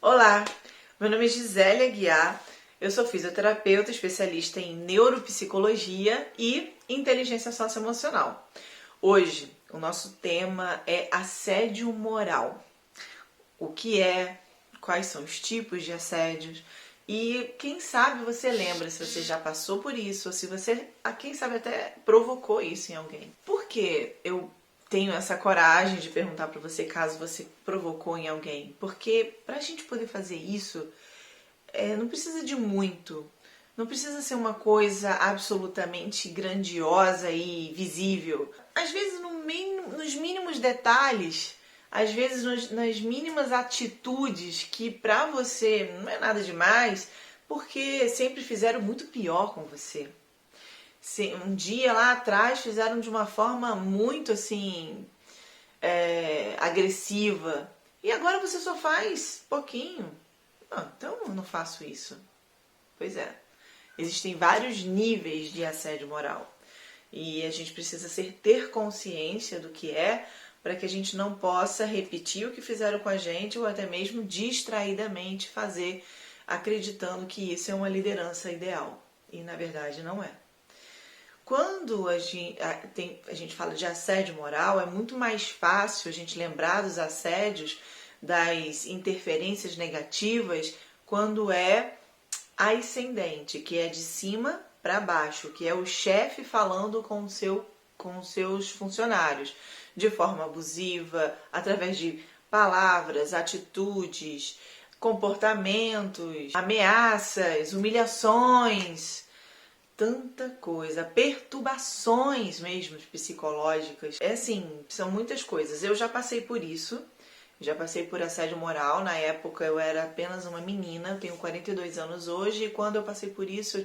Olá, meu nome é Gisélia Aguiar, eu sou fisioterapeuta especialista em neuropsicologia e inteligência socioemocional. Hoje, o nosso tema é assédio moral. O que é, quais são os tipos de assédios e quem sabe você lembra se você já passou por isso ou se você, quem sabe até provocou isso em alguém. Por que eu tenho essa coragem de perguntar para você caso você provocou em alguém? Porque pra gente poder fazer isso, não precisa de muito. Não precisa ser uma coisa absolutamente grandiosa e visível. Às vezes, nos mínimos detalhes, às vezes nas mínimas atitudes que pra você não é nada demais, porque sempre fizeram muito pior com você. Um dia lá atrás fizeram de uma forma muito assim agressiva e agora você só faz pouquinho. Não, então eu não faço isso. Pois é. Existem vários níveis de assédio moral e a gente precisa ter consciência do que é para que a gente não possa repetir o que fizeram com a gente ou até mesmo distraidamente fazer acreditando que isso é uma liderança ideal e na verdade não é. Quando a gente fala de assédio moral, é muito mais fácil a gente lembrar dos assédios, das interferências negativas, quando é ascendente, que é de cima para baixo, que é o chefe falando com os seus funcionários, de forma abusiva, através de palavras, atitudes, comportamentos, ameaças, humilhações, tanta coisa, perturbações mesmo psicológicas. É assim, são muitas coisas. Eu já passei por isso, já passei por assédio moral. Na época eu era apenas uma menina, eu tenho 42 anos hoje, e quando eu passei por isso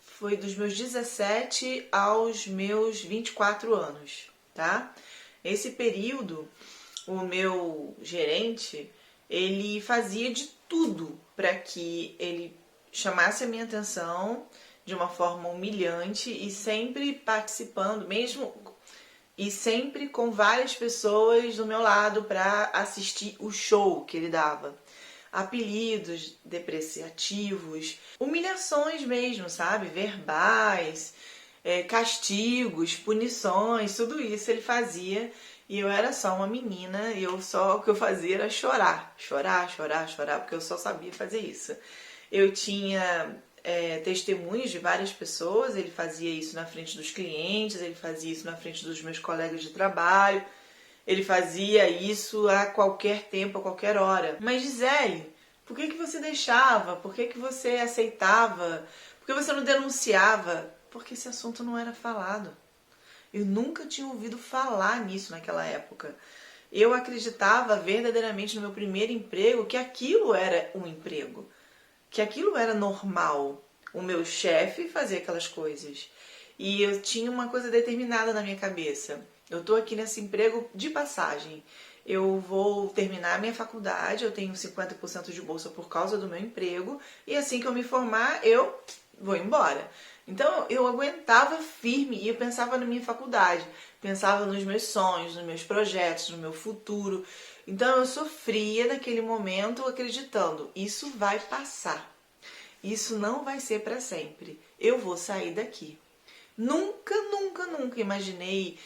foi dos meus 17 aos meus 24 anos, tá? Esse período, o meu gerente, ele fazia de tudo para que ele chamasse a minha atenção de uma forma humilhante e sempre participando, mesmo e sempre com várias pessoas do meu lado para assistir o show que ele dava. Apelidos depreciativos, humilhações mesmo, sabe? Verbais, castigos, punições, tudo isso ele fazia. E eu era só uma menina e o que eu fazia era chorar, porque eu só sabia fazer isso. Eu tinha testemunhos de várias pessoas, ele fazia isso na frente dos clientes, ele fazia isso na frente dos meus colegas de trabalho, ele fazia isso a qualquer tempo, a qualquer hora. Mas Gisele, por que você deixava? Por que você aceitava? Por que você não denunciava? Porque esse assunto não era falado. Eu nunca tinha ouvido falar nisso naquela época. Eu acreditava verdadeiramente no meu primeiro emprego que aquilo era um emprego, que aquilo era normal. O meu chefe fazia aquelas coisas. E eu tinha uma coisa determinada na minha cabeça. Eu tô aqui nesse emprego de passagem. Eu vou terminar a minha faculdade, eu tenho 50% de bolsa por causa do meu emprego, e assim que eu me formar, eu vou embora. Então eu aguentava firme e eu pensava na minha faculdade, pensava nos meus sonhos, nos meus projetos, no meu futuro. Então eu sofria naquele momento acreditando, isso vai passar. Isso não vai ser para sempre. Eu vou sair daqui. Nunca imaginei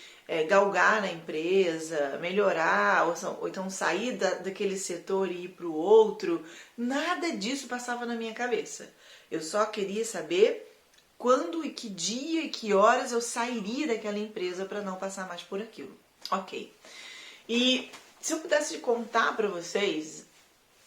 galgar na empresa, melhorar, ou então sair daquele setor e ir para o outro. Nada disso passava na minha cabeça. Eu só queria saber quando e que dia e que horas eu sairia daquela empresa para não passar mais por aquilo. Ok. E se eu pudesse contar para vocês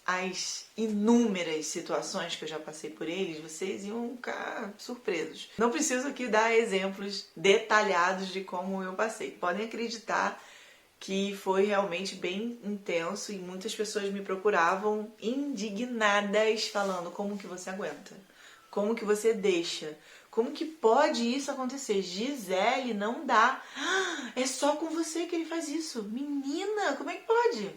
as inúmeras situações que eu já passei por eles, vocês iam ficar surpresos. Não preciso aqui dar exemplos detalhados de como eu passei. Podem acreditar que foi realmente bem intenso e muitas pessoas me procuravam indignadas, falando: como que você aguenta? Como que você deixa? Como que pode isso acontecer? Gisele, não dá. É só com você que ele faz isso. Menina, como é que pode?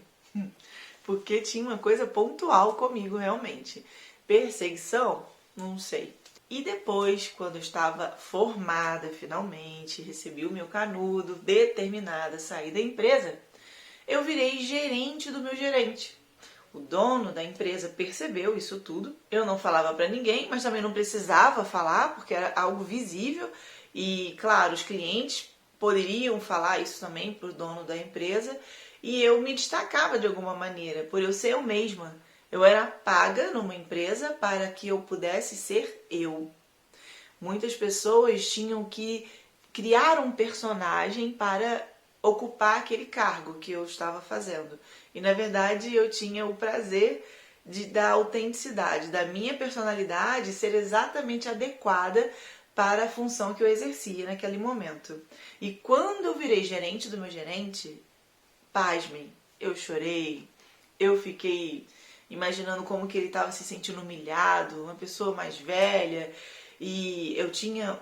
Porque tinha uma coisa pontual comigo realmente. Perseguição? Não sei. E depois, quando eu estava formada finalmente, recebi o meu canudo, determinada a sair da empresa, eu virei gerente do meu gerente. O dono da empresa percebeu isso tudo. Eu não falava para ninguém, mas também não precisava falar, porque era algo visível. E, claro, os clientes poderiam falar isso também para o dono da empresa. E eu me destacava de alguma maneira, por eu ser eu mesma. Eu era paga numa empresa para que eu pudesse ser eu. Muitas pessoas tinham que criar um personagem para ocupar aquele cargo que eu estava fazendo. E na verdade eu tinha o prazer da autenticidade, da minha personalidade ser exatamente adequada para a função que eu exercia naquele momento. E quando eu virei gerente do meu gerente, pasmem, eu chorei, eu fiquei imaginando como que ele estava se sentindo humilhado, uma pessoa mais velha, e eu tinha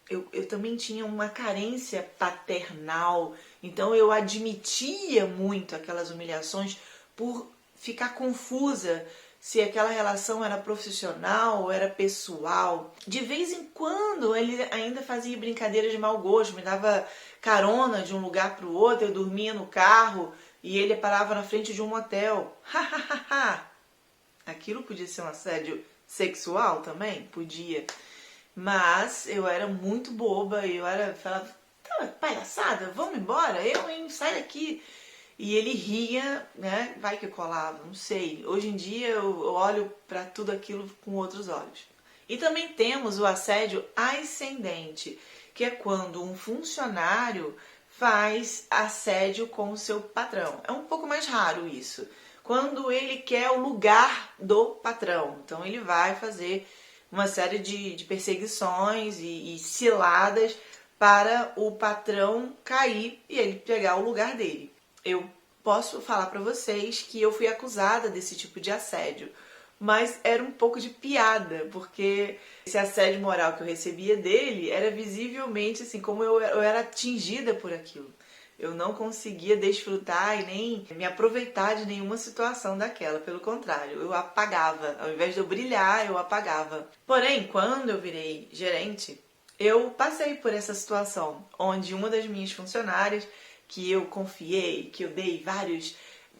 eu também tinha uma carência paternal, então eu admitia muito aquelas humilhações por ficar confusa se aquela relação era profissional ou era pessoal. De vez em quando ele ainda fazia brincadeiras de mau gosto, me dava carona de um lugar para o outro, eu dormia no carro e ele parava na frente de um motel. Aquilo podia ser um assédio sexual também? Podia. Mas eu era muito boba, falava, tá, palhaçada, vamos embora, sai daqui. E ele ria, né? Vai que colava, não sei. Hoje em dia eu olho para tudo aquilo com outros olhos. E também temos o assédio ascendente, que é quando um funcionário faz assédio com o seu patrão. É um pouco mais raro isso. Quando ele quer o lugar do patrão. Então ele vai fazer uma série de perseguições e ciladas para o patrão cair e ele pegar o lugar dele. Eu posso falar para vocês que eu fui acusada desse tipo de assédio, mas era um pouco de piada, porque esse assédio moral que eu recebia dele era visivelmente assim, como eu era atingida por aquilo. Eu não conseguia desfrutar e nem me aproveitar de nenhuma situação daquela. Pelo contrário, eu apagava. Ao invés de eu brilhar, eu apagava. Porém, quando eu virei gerente, eu passei por essa situação, onde uma das minhas funcionárias, que eu confiei, que eu dei vários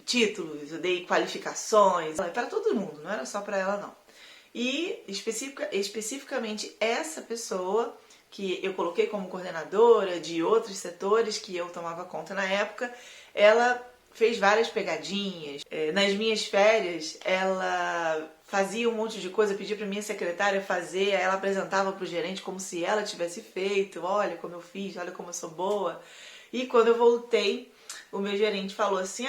títulos, eu dei qualificações, para todo mundo, não era só para ela não. E especificamente essa pessoa que eu coloquei como coordenadora de outros setores que eu tomava conta na época, ela fez várias pegadinhas. Nas minhas férias, ela fazia um monte de coisa, pedia para minha secretária fazer, aí ela apresentava para o gerente como se ela tivesse feito, olha como eu fiz, olha como eu sou boa. E quando eu voltei, o meu gerente falou assim,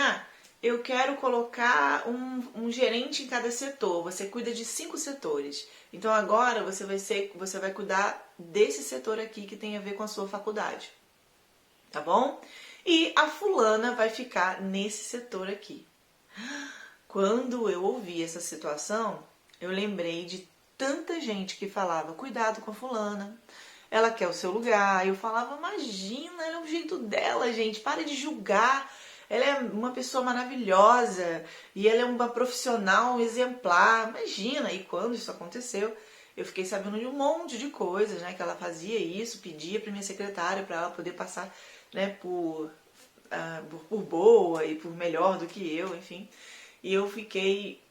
eu quero colocar um gerente em cada setor, você cuida de 5 setores. Então agora você vai cuidar desse setor aqui que tem a ver com a sua faculdade, tá bom? E a fulana vai ficar nesse setor aqui. Quando eu ouvi essa situação, eu lembrei de tanta gente que falava, cuidado com a fulana, ela quer o seu lugar. Eu falava, imagina, é o jeito dela, gente, para de julgar. Ela é uma pessoa maravilhosa e ela é uma profissional exemplar. Imagina, e quando isso aconteceu, eu fiquei sabendo de um monte de coisas, né? Que ela fazia isso, pedia para minha secretária para ela poder passar, né, por boa e por melhor do que eu, enfim. E eu fiquei,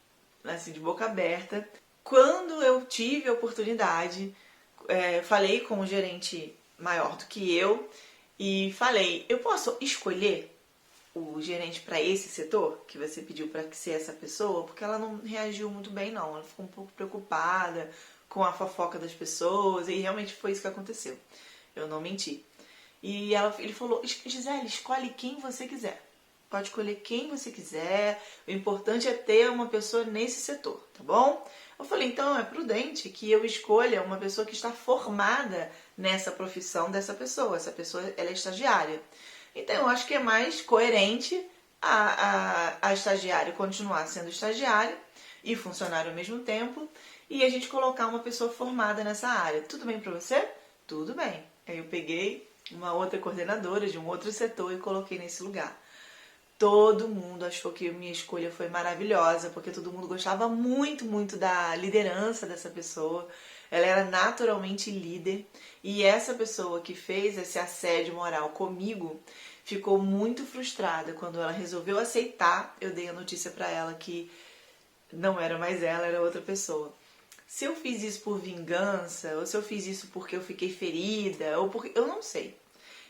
assim, de boca aberta. Quando eu tive a oportunidade, falei com o gerente maior do que eu e falei, eu posso escolher o gerente para esse setor que você pediu para ser essa pessoa? Porque ela não reagiu muito bem não, ela ficou um pouco preocupada com a fofoca das pessoas e realmente foi isso que aconteceu, eu não menti. E ele falou, Gisele, escolhe quem você quiser, pode escolher quem você quiser, o importante é ter uma pessoa nesse setor, tá bom? Eu falei, então é prudente que eu escolha uma pessoa que está formada nessa profissão dessa pessoa, essa pessoa ela é estagiária. Então, eu acho que é mais coerente a estagiária continuar sendo estagiária e funcionário ao mesmo tempo e a gente colocar uma pessoa formada nessa área. Tudo bem para você? Tudo bem. Aí eu peguei uma outra coordenadora de um outro setor e coloquei nesse lugar. Todo mundo achou que a minha escolha foi maravilhosa, porque todo mundo gostava muito, muito da liderança dessa pessoa. Ela era naturalmente líder e essa pessoa que fez esse assédio moral comigo ficou muito frustrada. Quando ela resolveu aceitar, eu dei a notícia pra ela que não era mais ela, era outra pessoa. Se eu fiz isso por vingança, ou se eu fiz isso porque eu fiquei ferida, ou porque... eu não sei.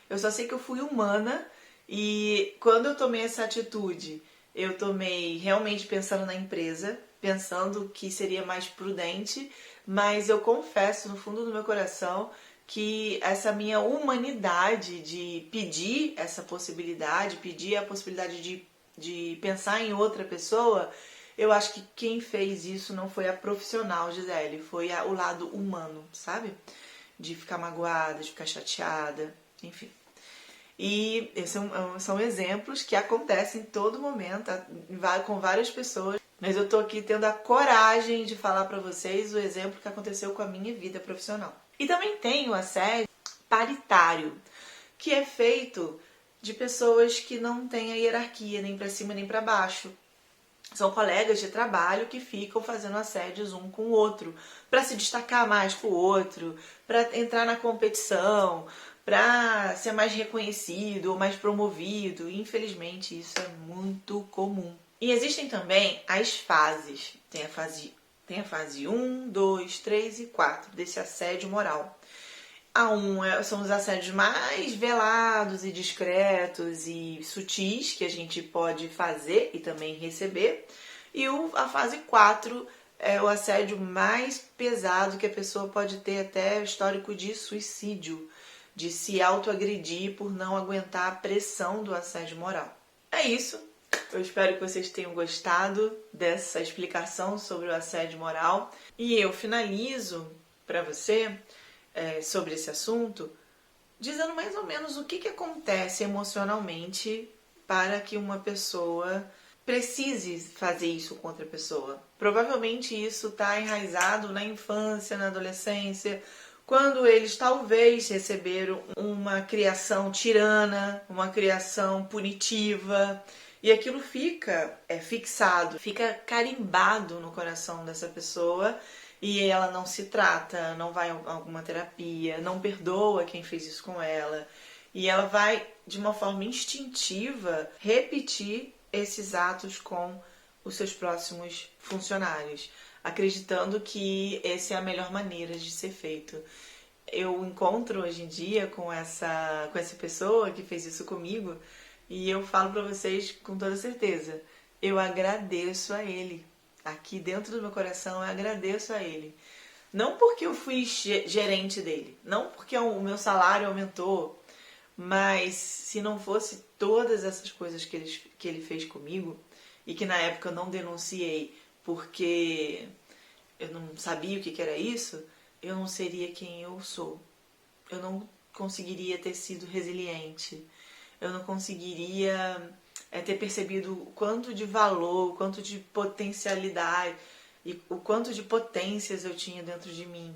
Eu só sei que eu fui humana e quando eu tomei essa atitude, eu tomei realmente pensando na empresa, pensando que seria mais prudente, mas eu confesso no fundo do meu coração que essa minha humanidade de pedir essa possibilidade, pedir a possibilidade de pensar em outra pessoa, eu acho que quem fez isso não foi a profissional, Gisele, foi o lado humano, sabe? De ficar magoada, de ficar chateada, enfim. E esses são exemplos que acontecem em todo momento, com várias pessoas. Mas eu tô aqui tendo a coragem de falar pra vocês o exemplo que aconteceu com a minha vida profissional. E também tem o assédio paritário, que é feito de pessoas que não têm a hierarquia nem pra cima nem pra baixo. São colegas de trabalho que ficam fazendo assédios um com o outro, para se destacar mais com o outro, para entrar na competição, para ser mais reconhecido ou mais promovido. Infelizmente, isso é muito comum. E existem também as fases. Tem a fase 1, 2, 3 e 4 desse assédio moral. A 1 são os assédios mais velados e discretos e sutis que a gente pode fazer e também receber. E a fase 4 é o assédio mais pesado, que a pessoa pode ter até histórico de suicídio, de se autoagredir por não aguentar a pressão do assédio moral. É isso. Eu espero que vocês tenham gostado dessa explicação sobre o assédio moral. E eu finalizo para você sobre esse assunto, dizendo mais ou menos o que acontece emocionalmente para que uma pessoa precise fazer isso com outra pessoa. Provavelmente isso está enraizado na infância, na adolescência, quando eles talvez receberam uma criação tirana, uma criação punitiva, e aquilo fica fixado, fica carimbado no coração dessa pessoa, e ela não se trata, não vai a alguma terapia, não perdoa quem fez isso com ela. E ela vai, de uma forma instintiva, repetir esses atos com os seus próximos funcionários, acreditando que essa é a melhor maneira de ser feito. Eu encontro hoje em dia com essa pessoa que fez isso comigo e eu falo pra vocês com toda certeza, eu agradeço a ele. Aqui dentro do meu coração eu agradeço a ele. Não porque eu fui gerente dele, não porque o meu salário aumentou, mas se não fosse todas essas coisas que ele fez comigo, e que na época eu não denunciei porque eu não sabia o que era isso, eu não seria quem eu sou. Eu não conseguiria ter sido resiliente. Eu não conseguiria ter percebido o quanto de valor, o quanto de potencialidade e o quanto de potências eu tinha dentro de mim.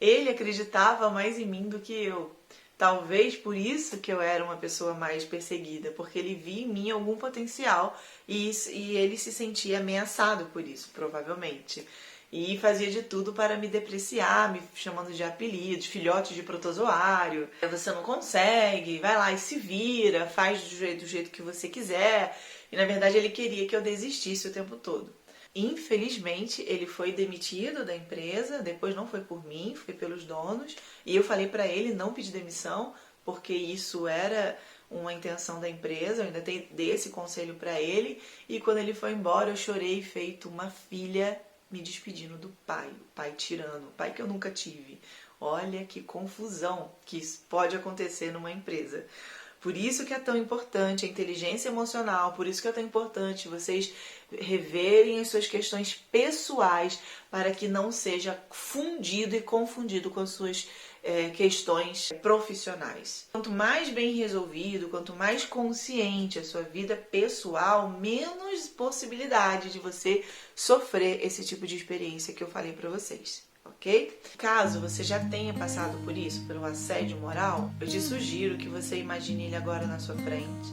Ele acreditava mais em mim do que eu. Talvez por isso que eu era uma pessoa mais perseguida, porque ele via em mim algum potencial e ele se sentia ameaçado por isso, provavelmente. E fazia de tudo para me depreciar, me chamando de apelidos, filhote de protozoário. Você não consegue, vai lá e se vira, faz do jeito que você quiser. E na verdade ele queria que eu desistisse o tempo todo. Infelizmente, ele foi demitido da empresa, depois não foi por mim, foi pelos donos, e eu falei para ele não pedir demissão, porque isso era uma intenção da empresa, eu ainda dei esse conselho para ele, e quando ele foi embora eu chorei feito uma filha me despedindo do pai, o pai tirano, o pai que eu nunca tive. Olha que confusão que pode acontecer numa empresa. Por isso que é tão importante a inteligência emocional, por isso que é tão importante vocês reverem as suas questões pessoais para que não seja fundido e confundido com as suas questões profissionais. Quanto mais bem resolvido, quanto mais consciente a sua vida pessoal, menos possibilidade de você sofrer esse tipo de experiência que eu falei para vocês. Ok? Caso você já tenha passado por isso, pelo assédio moral, eu te sugiro que você imagine ele agora na sua frente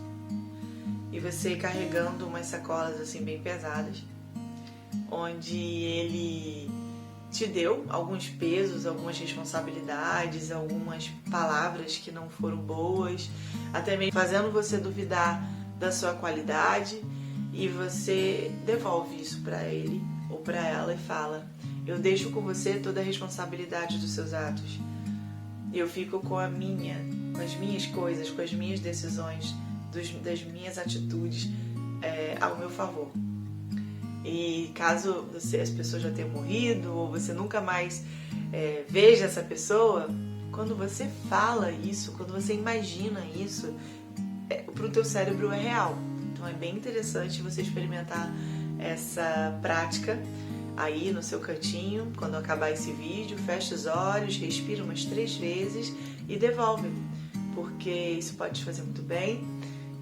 e você carregando umas sacolas assim bem pesadas, onde ele te deu alguns pesos, algumas responsabilidades, algumas palavras que não foram boas, até mesmo fazendo você duvidar da sua qualidade, e você devolve isso para ele ou para ela e fala: eu deixo com você toda a responsabilidade dos seus atos. Eu fico com as minhas coisas, com as minhas decisões, das minhas atitudes ao meu favor. E caso as pessoas já tenham morrido ou você nunca mais veja essa pessoa, quando você fala isso, quando você imagina isso, para o teu cérebro é real. Então é bem interessante você experimentar essa prática aí no seu cantinho. Quando acabar esse vídeo, fecha os olhos, respira umas 3 vezes e devolve, porque isso pode te fazer muito bem.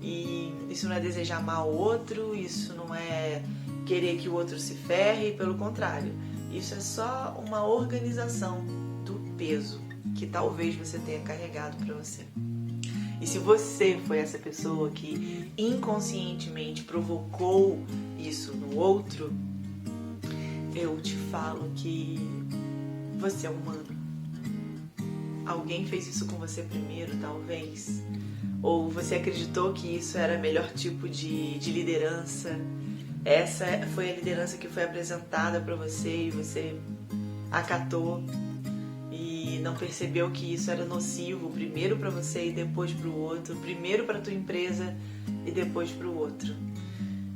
E isso não é desejar mal ao outro, isso não é querer que o outro se ferre, pelo contrário. Isso é só uma organização do peso que talvez você tenha carregado para você. E se você foi essa pessoa que inconscientemente provocou isso no outro, eu te falo que você é humano. Alguém fez isso com você primeiro, talvez. Ou você acreditou que isso era o melhor tipo de liderança. Essa foi a liderança que foi apresentada para você e você acatou e não percebeu que isso era nocivo, primeiro para você e depois para o outro, primeiro para a tua empresa e depois para o outro.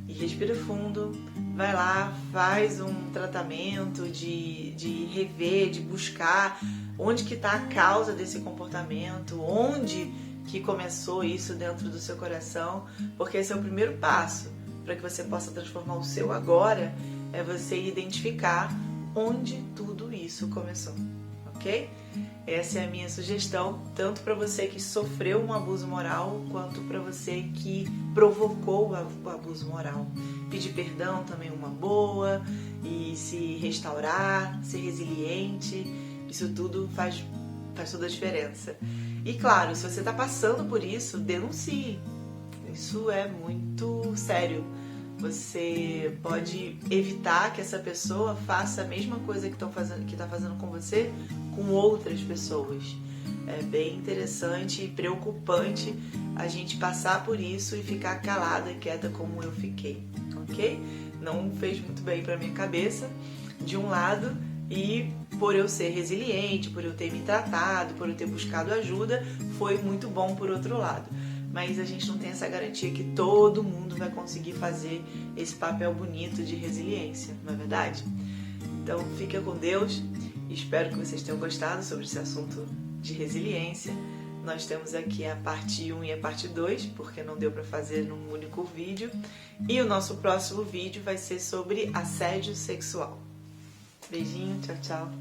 E respira fundo, vai lá, faz um tratamento de rever, de buscar onde que está a causa desse comportamento, onde que começou isso dentro do seu coração, porque esse é o primeiro passo para que você possa transformar o seu agora, é você identificar onde tudo isso começou, ok? Essa é a minha sugestão, tanto para você que sofreu um abuso moral, quanto para você que provocou o abuso moral. Pedir perdão também é uma boa, e se restaurar, ser resiliente, isso tudo faz toda a diferença. E claro, se você está passando por isso, denuncie. Isso é muito sério. Você pode evitar que essa pessoa faça a mesma coisa que está fazendo com você com outras pessoas. É bem interessante e preocupante a gente passar por isso e ficar calada e quieta como eu fiquei, ok? Não fez muito bem para minha cabeça, de um lado, e por eu ser resiliente, por eu ter me tratado, por eu ter buscado ajuda, foi muito bom por outro lado. Mas a gente não tem essa garantia que todo mundo vai conseguir fazer esse papel bonito de resiliência, não é verdade? Então fica com Deus, espero que vocês tenham gostado sobre esse assunto de resiliência. Nós temos aqui a parte 1 e a parte 2, porque não deu para fazer num único vídeo. E o nosso próximo vídeo vai ser sobre assédio sexual. Beijinho, tchau, tchau.